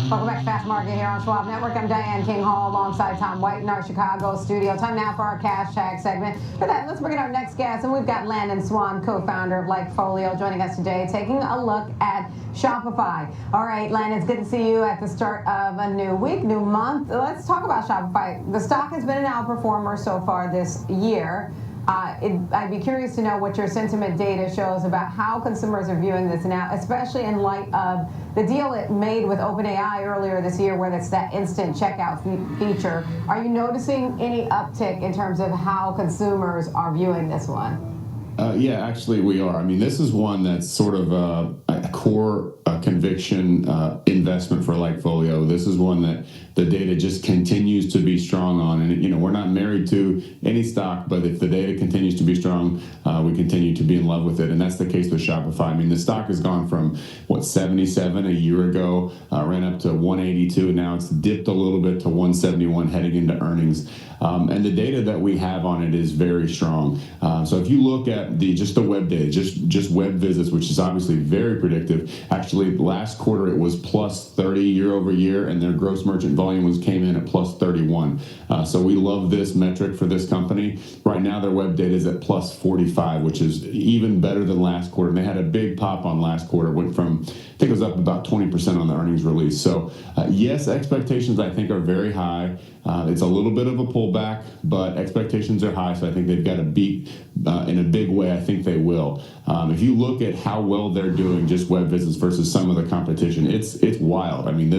Welcome back to Fast Market here on Schwab Network. I'm Diane King Hall alongside Tom White in our Chicago studio. Time now for our cash tag segment. For that, let's bring in our next guest, and we've got Landon Swan, co-founder of LikeFolio, joining us today, taking a look at Shopify. All right, Landon, it's good to see you at the start of a new week, new month. Let's talk about Shopify. The stock has been an outperformer so far this year. I'd be curious to know what your sentiment data shows about how consumers are viewing this now, especially in light of the deal it made with OpenAI earlier this year, where it's that instant checkout feature. Are you noticing any uptick in terms of how consumers are viewing this one? Yeah, actually we are. I mean, this is one that's sort of a core conviction investment for LikeFolio. This is one that the data just continues to be strong on. And, you know, we're not married to any stock, but if the data continues to be strong, we continue to be in love with it. And that's the case with Shopify. I mean, the stock has gone from, 77 a year ago, ran up to 182, and now it's dipped a little bit to 171 heading into earnings. And the data that we have on it is very strong. So if you look at just the web data, just web visits, which is obviously very predictive. Actually, last quarter it was plus 30 year over year, and their gross merchant volume came in at plus 31. So we love this metric for this company. Right now, their web data is at plus 45, which is even better than last quarter. And they had a big pop on last quarter, went from, I think it was up about 20% on the earnings release. So yes, expectations I think are very high. It's a little bit of a pullback, but expectations are high, so I think they've got to beat in a big way. I think they will. If you look at how well they're doing just web visits versus some of the competition, it's wild. I mean,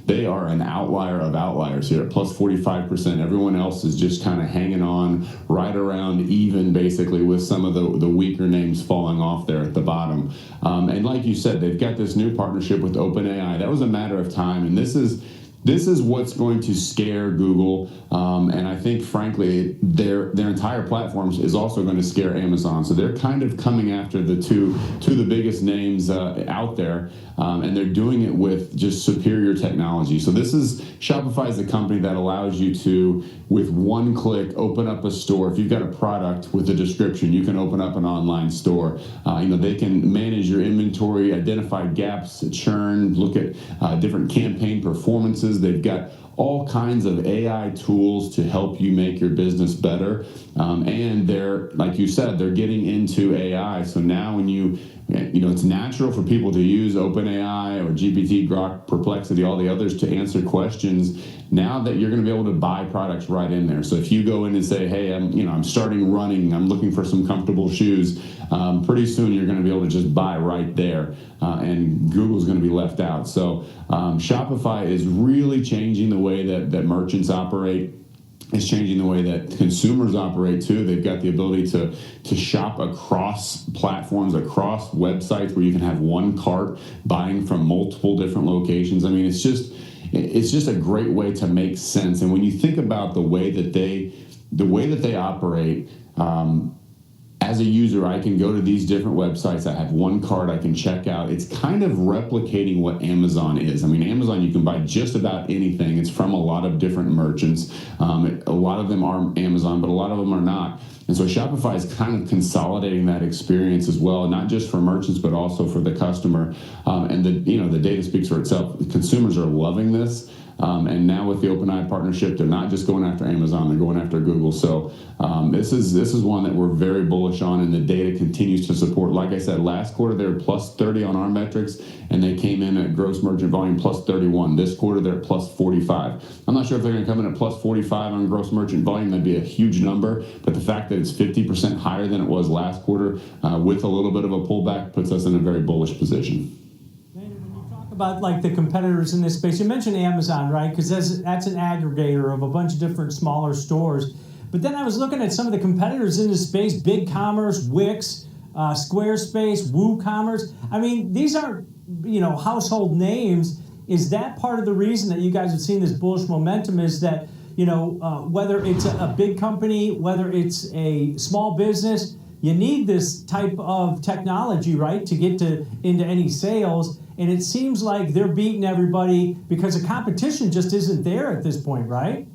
they are an outlier of outliers here at plus 45%. Everyone else is just kind of hanging on right around even, basically, with some of the weaker names falling off there at the bottom. And like you said, they've got this new partnership with OpenAI. That was a matter of time, and this is what's going to scare Google, and I think, frankly, their entire platforms is also going to scare Amazon. So they're kind of coming after the two of the biggest names out there, and they're doing it with just superior technology. So Shopify is a company that allows you to, with one click, open up a store. If you've got a product with a description, you can open up an online store. They can manage your inventory, identify gaps, churn, look at different campaign performances. They've got all kinds of AI tools to help you make your business better. And they're, like you said, they're getting into AI. So now when it's natural for people to use OpenAI or GPT, Grok, Perplexity, all the others to answer questions. Now that you're going to be able to buy products right in there. So if you go in and say, hey, I'm starting running, I'm looking for some comfortable shoes, pretty soon you're going to be able to just buy right there, and Google's going to be left out. So Shopify is really changing the way that merchants operate. It's changing the way that consumers operate too. They've got the ability to shop across platforms, across websites, where you can have one cart buying from multiple different locations. I mean, it's just a great way to make sense. And when you think about the way that they operate, as a user, I can go to these different websites. I have one cart I can check out. It's kind of replicating what Amazon is. I mean, Amazon, you can buy just about anything. It's from a lot of different merchants. A lot of them are Amazon, but a lot of them are not. And so Shopify is kind of consolidating that experience as well, not just for merchants, but also for the customer. And the data speaks for itself. Consumers are loving this. And now with the OpenAI partnership, they're not just going after Amazon, they're going after Google. So this is one that we're very bullish on, and the data continues to support. Like I said, last quarter they were plus 30 on our metrics, and they came in at gross merchant volume plus 31. This quarter they're at plus 45. I'm not sure if they're going to come in at plus 45 on gross merchant volume. That'd be a huge number, but the fact that it's 50% higher than it was last quarter with a little bit of a pullback puts us in a very bullish position. About like the competitors in this space, you mentioned Amazon, right? Because that's an aggregator of a bunch of different smaller stores. But then I was looking at some of the competitors in this space: BigCommerce, Wix, Squarespace, WooCommerce. I mean, these aren't household names. Is that part of the reason that you guys have seen this bullish momentum? Is that whether it's a big company, whether it's a small business, you need this type of technology, right, to get into any sales. And it seems like they're beating everybody because the competition just isn't there at this point, right?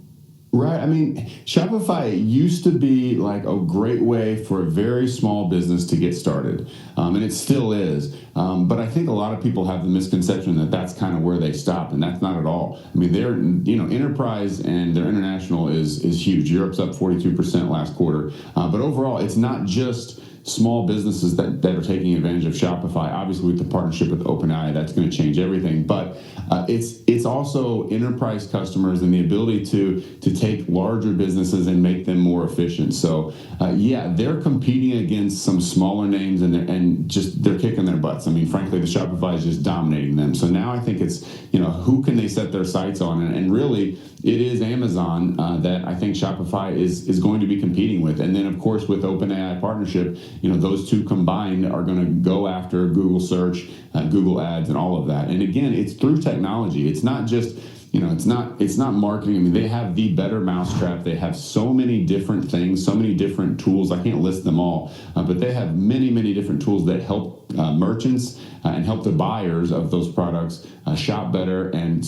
Right. I mean, Shopify used to be like a great way for a very small business to get started, and it still is. But I think a lot of people have the misconception that that's kind of where they stop, and that's not at all. I mean, their enterprise and their international is huge. Europe's up 42% last quarter, but overall, it's not just small businesses that are taking advantage of Shopify. Obviously, with the partnership with OpenAI, that's going to change everything. But it's also enterprise customers and the ability to take larger businesses and make them more efficient. So yeah, they're competing against some smaller names, and they're kicking their butts. I mean, frankly, the Shopify is just dominating them. So now I think it's who can they set their sights on, and really it is Amazon that I think Shopify is going to be competing with. And then of course with OpenAI partnership, those two combined are going to go after Google search, Google ads, and all of that. And again, it's through technology. It's not just it's not marketing. I mean, they have the better mousetrap. They have so many different things, so many different tools. I can't list them all, but they have many, many different tools that help merchants and help the buyers of those products shop better and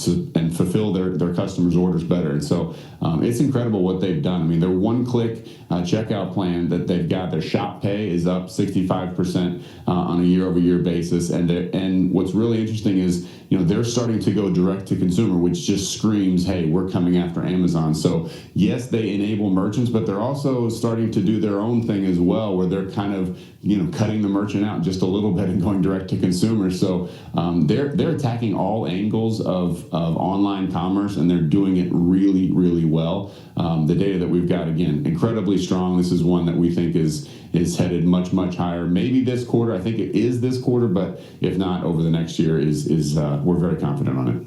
fulfill their customers' orders better. And so it's incredible what they've done. I mean, their one-click checkout plan that they've got, their Shop Pay is up 65% on a year-over-year basis. And what's really interesting is they're starting to go direct to consumer, which just screams, hey, we're coming after Amazon. So yes, they enable merchants, but they're also starting to do their own thing as well, where they're kind of cutting the merchant out just a little bit and going direct to consumer. So they're attacking all angles of online commerce, and they're doing it really, really well. The data that we've got, again, incredibly strong. This is one that we think is headed much, much higher. Maybe this quarter. I think it is this quarter, but if not, over the next year we're very confident on it.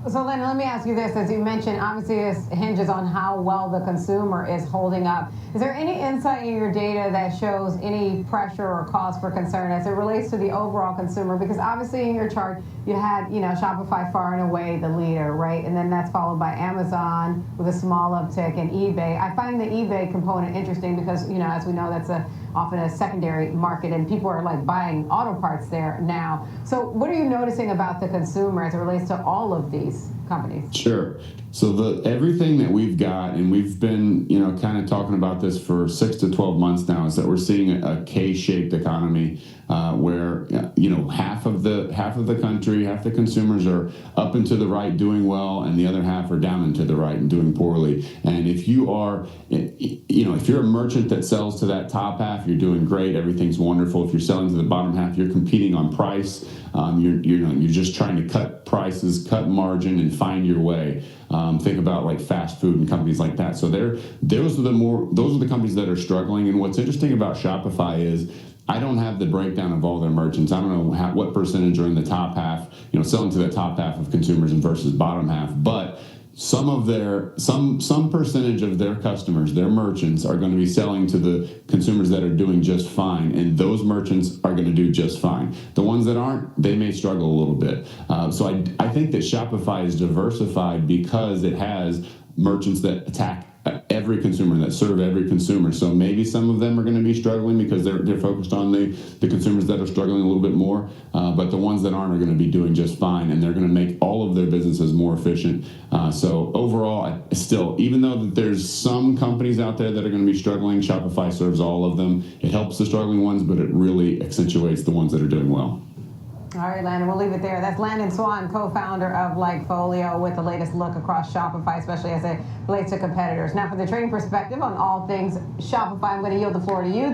So Landon, let me ask you this. As you mentioned, obviously this hinges on how well the consumer is holding up. Is there any insight in your data that shows any pressure or cause for concern as it relates to the overall consumer? Because obviously in your chart, you had, Shopify far and away the leader, right? And then that's followed by Amazon with a small uptick, and eBay. I find the eBay component interesting because, as we know, that's often a secondary market, and people are like buying auto parts there now. So what are you noticing about the consumer as it relates to all of these companies? Sure. So everything that we've got, and we've been, kind of talking about this for 6 to 12 months now, is that we're seeing a K-shaped economy where, half of the country, half the consumers are up and to the right doing well, and the other half are down and to the right and doing poorly. And if you are, if you're a merchant that sells to that top half, you're doing great. Everything's wonderful. If you're selling to the bottom half, you're competing on price. You're just trying to cut prices, cut margin, and find your way. Think about like fast food and companies like that. So those are the companies that are struggling. And what's interesting about Shopify is I don't have the breakdown of all their merchants. I don't know what percentage are in the top half, selling to the top half of consumers and versus bottom half. But some percentage of their customers, their merchants, are going to be selling to the consumers that are doing just fine, and those merchants are going to do just fine. The ones that aren't, they may struggle a little bit. So I think that Shopify is diversified because it has merchants that attack every consumer, that serve every consumer. So maybe some of them are going to be struggling because they're focused on the consumers that are struggling a little bit more, but the ones that aren't are going to be doing just fine, and they're going to make all of their businesses more efficient. So overall, still, even though that there's some companies out there that are going to be struggling, Shopify serves all of them. It helps the struggling ones, but it really accentuates the ones that are doing well. All right, Landon, we'll leave it there. That's Landon Swan, co-founder of LikeFolio, with the latest look across Shopify, especially as it relates to competitors. Now, from the trading perspective on all things Shopify, I'm going to yield the floor to you.